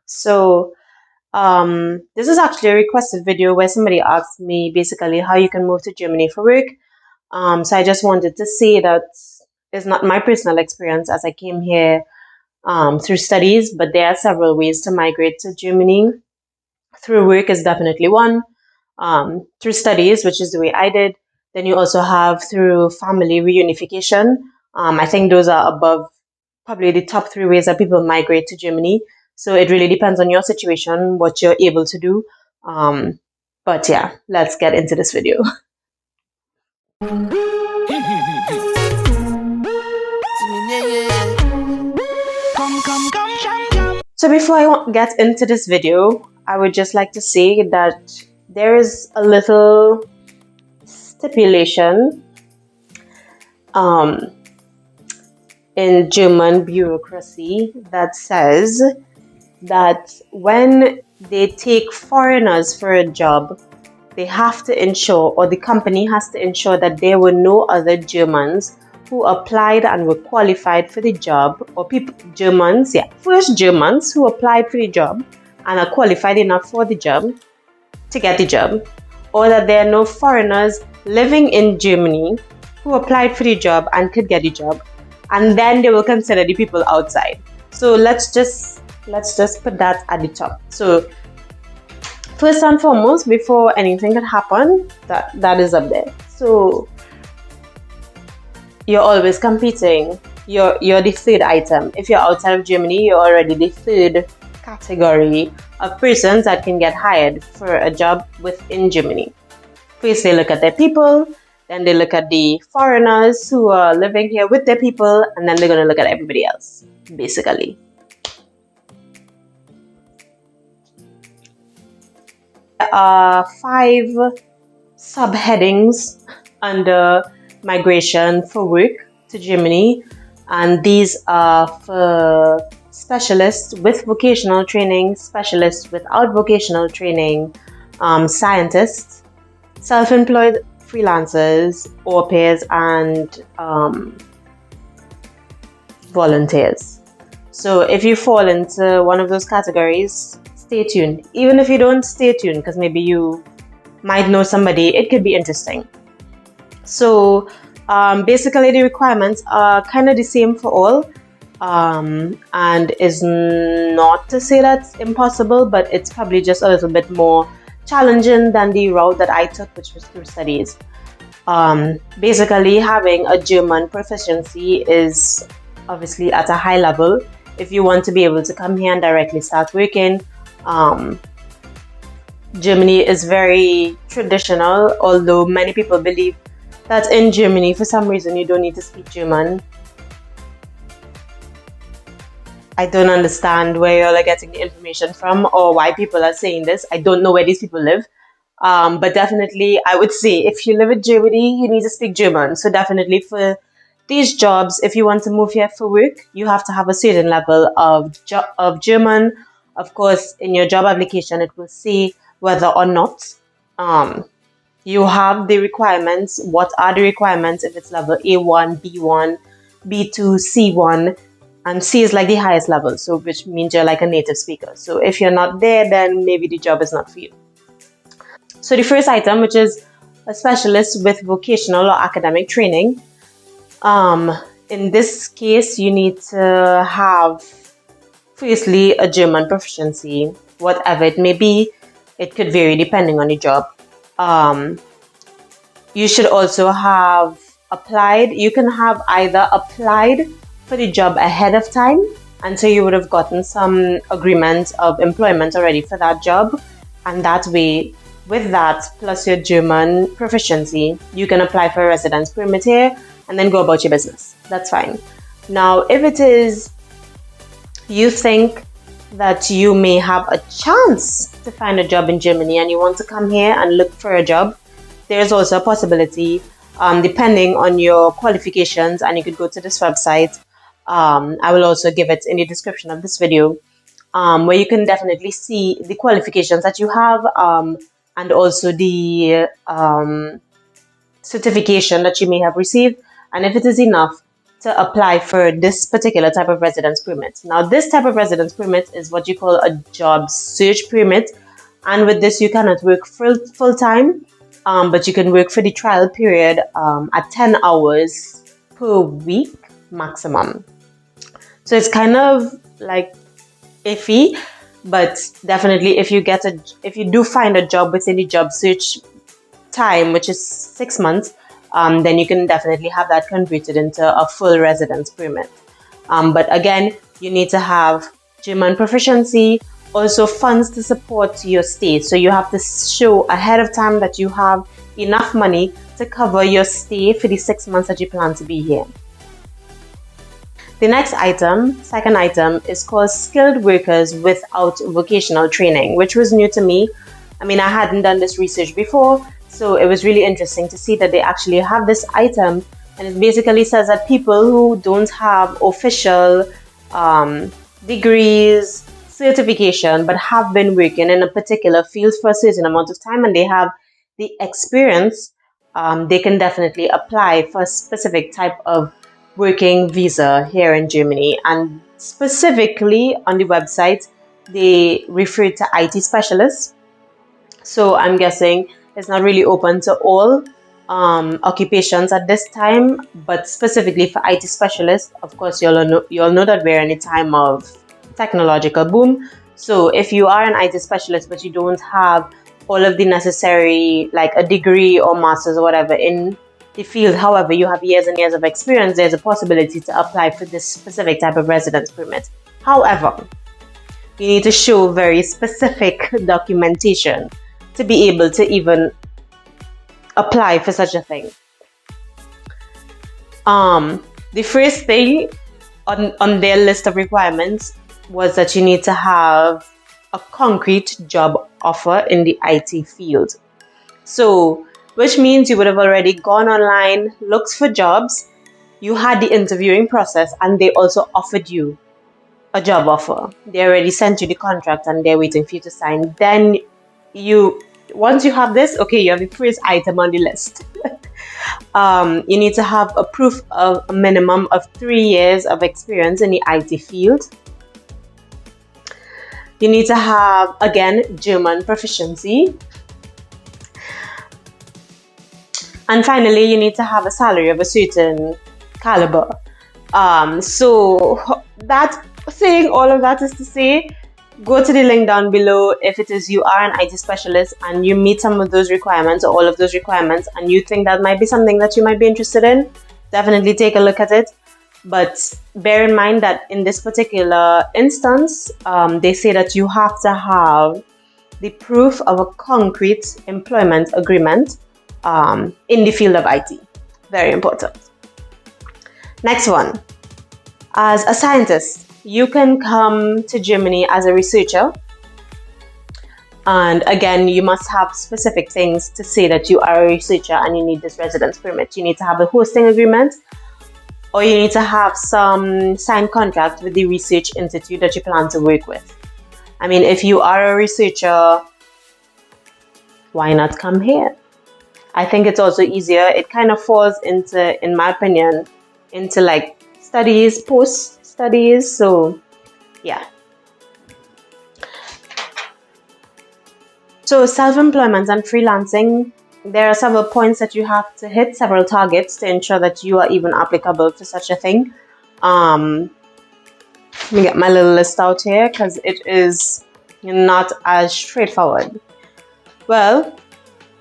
So this is actually a requested video where somebody asked me basically how you can move to Germany for work. So I just wanted to say that it's not my personal experience as I came here through studies, but there are several ways to migrate to Germany. Through work is definitely one. Through studies, which is the way I did. Then you also have through family reunification. I think those are above probably the top three ways that people migrate to Germany. So it really depends on your situation, what you're able to do. But yeah, let's get into this video. So before I get into this video, I would just like to say that there is a little stipulation in German bureaucracy that says that when they take foreigners for a job, they have to ensure, or the company has to ensure, that there were no other Germans who applied and were qualified for the job, or first Germans who applied for the job and are qualified enough for the job to get the job, or that there are no foreigners living in Germany who applied for the job and could get the job, and then they will consider the people outside. So let's just put that at the top. So first and foremost, before anything could happen, that is up there. So you're always competing. You're the third item. If you're outside of Germany, you're already the third category of persons that can get hired for a job within Germany. First, they look at their people, then they look at the foreigners who are living here with their people, and then they're going to look at everybody else, basically. There are 5 subheadings under migration for work to Germany, and these are for specialists with vocational training, specialists without vocational training, scientists, self-employed freelancers, au pairs, and volunteers. So if you fall into one of those categories, stay tuned. Even if you don't, stay tuned, because maybe you might know somebody. It could be interesting. So basically the requirements are kind of the same for all, and is not to say that's impossible, but it's probably just a little bit more challenging than the route that I took, which was through studies. Basically, having a German proficiency is obviously at a high level if you want to be able to come here and directly start working. Germany is very traditional, although many people believe that in Germany, for some reason, you don't need to speak German. I don't understand where you're getting the information from or why people are saying this. I don't know where these people live. But definitely, I would say if you live in Germany, you need to speak German. So definitely for these jobs, if you want to move here for work, you have to have a certain level of German. Of course, in your job application, it will say whether or not you have the requirements. What are the requirements if it's level A1, B1, B2, C1, and C is like the highest level, so which means you're like a native speaker. So if you're not there, then maybe the job is not for you. So the first item, which is a specialist with vocational or academic training, in this case, you need to have firstly a German proficiency, whatever it may be. It could vary depending on the job. You should also have applied. You can have either applied for the job ahead of time, and so you would have gotten some agreement of employment already for that job, and that way, with that plus your German proficiency, you can apply for a residence permit here and then go about your business. That's fine. Now, if it is you think that you may have a chance to find a job in Germany and you want to come here and look for a job, there's also a possibility, depending on your qualifications, and you could go to this website. I will also give it in the description of this video, where you can definitely see the qualifications that you have, and also the certification that you may have received, and if it is enough to apply for this particular type of residence permit. Now, this type of residence permit is what you call a job search permit. And with this, you cannot work full time, but you can work for the trial period at 10 hours per week maximum. So it's kind of like iffy, but definitely if you do find a job within the job search time, which is 6 months, then you can definitely have that converted into a full residence permit. But again, you need to have German proficiency, also funds to support your stay. So you have to show ahead of time that you have enough money to cover your stay for the 6 months that you plan to be here. The next item, second item, is called skilled workers without vocational training, which was new to me. I mean, I hadn't done this research before, so it was really interesting to see that they actually have this item, and it basically says that people who don't have official degrees, certification, but have been working in a particular field for a certain amount of time and they have the experience, they can definitely apply for a specific type of working visa here in Germany. And specifically on the website, they refer to IT specialists. So I'm guessing it's not really open to all occupations at this time, but specifically for IT specialists. Of course, you all know that we're in a time of technological boom. So if you are an IT specialist, but you don't have all of the necessary, like a degree or master's or whatever in the field, however, you have years and years of experience, there's a possibility to apply for this specific type of residence permit. However, you need to show very specific documentation to be able to even apply for such a thing. The first thing on their list of requirements was that you need to have a concrete job offer in the IT field. So, which means you would have already gone online, looked for jobs, you had the interviewing process, and they also offered you a job offer. They already sent you the contract and they're waiting for you to sign. Then once you have this, okay, you have the first item on the list. You need to have a proof of a minimum of 3 years of experience in the IT field. You need to have, again, German proficiency. And finally, you need to have a salary of a certain caliber. So that saying all of that is to say, go to the link down below if it is you are an IT specialist and you meet some of those requirements or all of those requirements and you think that might be something that you might be interested in. Definitely take a look at it. But bear in mind that in this particular instance, they say that you have to have the proof of a concrete employment agreement in the field of IT. Very important. Next one. As a scientist, you can come to Germany as a researcher. And again, you must have specific things to say that you are a researcher and you need this residence permit. You need to have a hosting agreement, or you need to have some signed contract with the research institute that you plan to work with. I mean, if you are a researcher, why not come here? I think it's also easier. It kind of falls into, in my opinion, into like studies, post-studies. So, yeah. So, self-employment and freelancing, there are several points that you have to hit, several targets to ensure that you are even applicable to such a thing. Let me get my little list out here because it is not as straightforward. Well,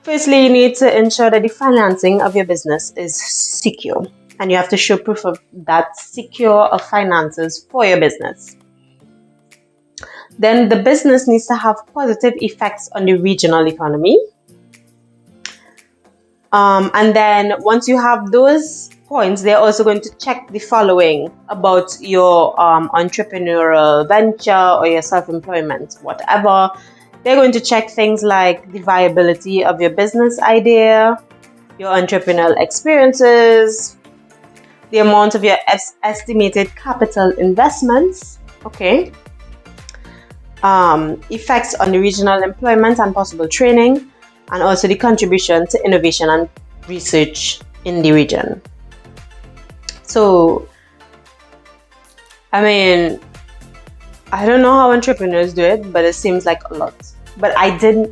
firstly, you need to ensure that the financing of your business is secure, and you have to show proof of that secure of finances for your business. Then the business needs to have positive effects on the regional economy. And then once you have those points, they're also going to check the following about your entrepreneurial venture or your self-employment, whatever. They're going to check things like the viability of your business idea, your entrepreneurial experiences, the amount of your estimated capital investments, okay, effects on the regional employment and possible training, and also the contribution to innovation and research in the region. So I mean, I don't know how entrepreneurs do it, but it seems like a lot. But I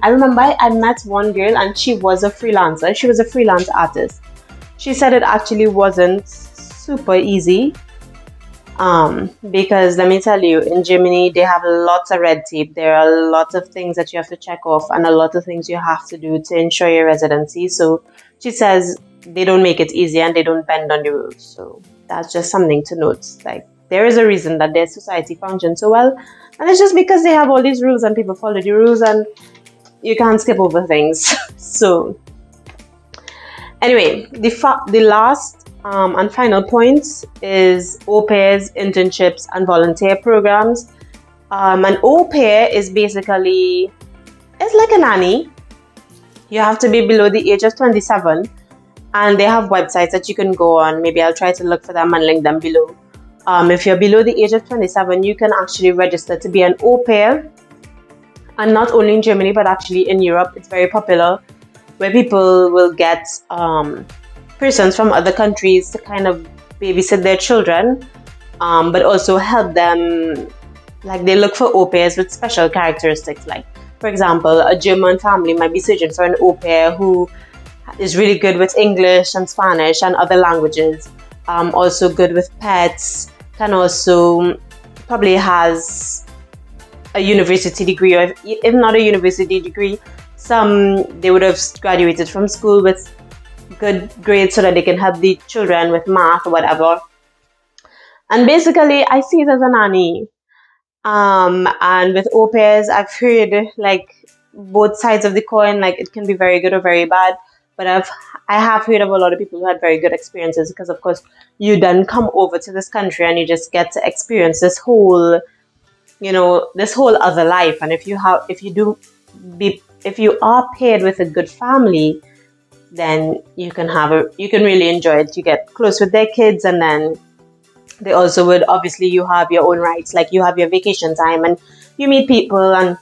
remember I met one girl and she was a freelancer. She was a freelance artist. She said it actually wasn't super easy. Because let me tell you, in Germany, they have lots of red tape. There are lots of things that you have to check off and a lot of things you have to do to ensure your residency. So she says they don't make it easy and they don't bend on the rules. So that's just something to note. Like, there is a reason that their society functions so well. And it's just because they have all these rules and people follow the rules and you can't skip over things. So anyway, the last and final point is au pairs, internships, and volunteer programs. An au pair is basically, it's like a nanny. You have to be below the age of 27, and they have websites that you can go on. Maybe I'll try to look for them and link them below. If you're below the age of 27, you can actually register to be an au pair. And not only in Germany, but actually in Europe, it's very popular, where people will get persons from other countries to kind of babysit their children, but also help them. Like, they look for au pairs with special characteristics. Like, for example, a German family might be searching for an au pair who is really good with English and Spanish and other languages. Also good with pets, can also probably has a university degree, or if not a university degree, they would have graduated from school with good grades so that they can help the children with math or whatever. And basically, I see it as a nanny. And with au pairs, I've heard like both sides of the coin. Like, it can be very good or very bad. But I have heard of a lot of people who had very good experiences, because of course you then come over to this country and you just get to experience this whole other life. And if you are paired with a good family, then you can really enjoy it. You get close with their kids, and then they also would, obviously, you have your own rights. Like, you have your vacation time and you meet people. And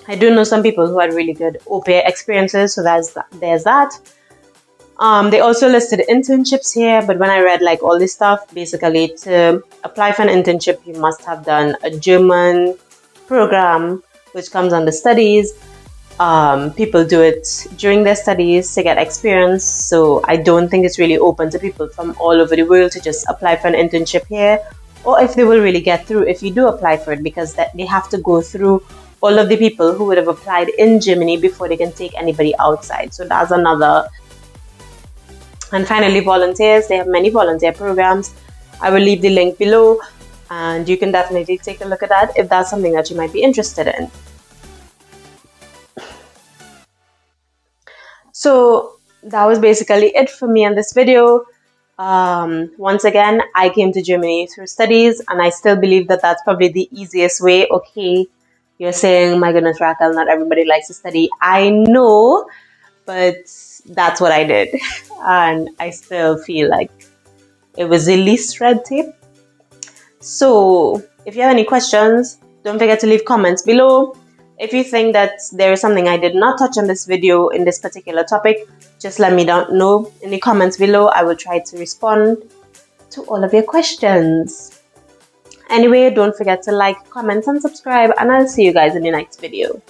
I do know some people who had really good au pair experiences, so there's that. They also listed internships here, but when I read like all this stuff, basically to apply for an internship, you must have done a German program, which comes under studies. People do it during their studies to get experience, so I don't think it's really open to people from all over the world to just apply for an internship here, or if they will really get through if you do apply for it, because they have to go through all of the people who would have applied in Germany before they can take anybody outside. So that's another. And finally, volunteers. They have many volunteer programs. I will leave the link below, and you can definitely take a look at that if that's something that you might be interested in. So that was basically it for me in this video. Once again, I came to Germany through studies, and I still believe that that's probably the easiest way. Okay, you're saying, my goodness, Raquel, not everybody likes to study. I know, but that's what I did. And I still feel like it was the least red tape. So if you have any questions, don't forget to leave comments below. If you think that there is something I did not touch on this video in this particular topic, just let me know in the comments below. I will try to respond to all of your questions. Anyway, don't forget to like, comment, and subscribe, and I'll see you guys in the next video.